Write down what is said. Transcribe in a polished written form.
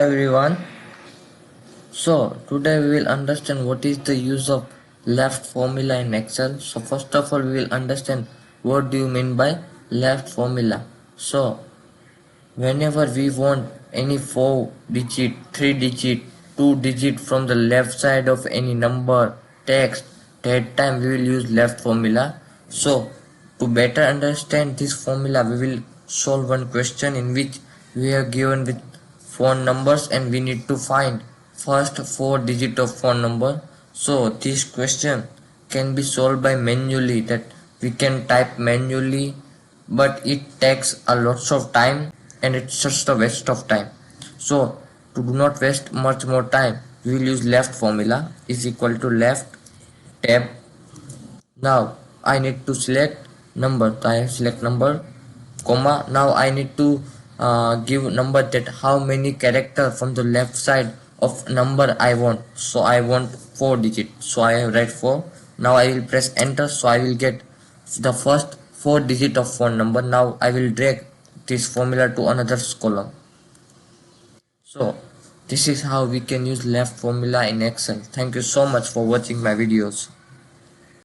Everyone, so today we will understand what is the use of left formula in Excel. So first of all we will understand what do you mean by left formula. So whenever we want any 4 digit, 3 digit, 2 digit from the left side of any number, text, that time we will use left formula. So to better understand this formula we will solve one question in which we are given with phone numbers and we need to find first 4 digit of phone number. So this question can be solved by manually, that we can type manually, but it takes a lots of time and it's just a waste of time. So to do not waste much more time, we will use left formula is equal to left tab. Now I need to select number, so I select number, comma. Now I need to give number that how many character from the left side of number I want. So I want 4 digit, so I write 4. Now I will press enter, so I will get the first 4 digit of phone number. Now I will drag this formula to another column. So this is how we can use left formula in Excel. Thank you so much for watching my videos.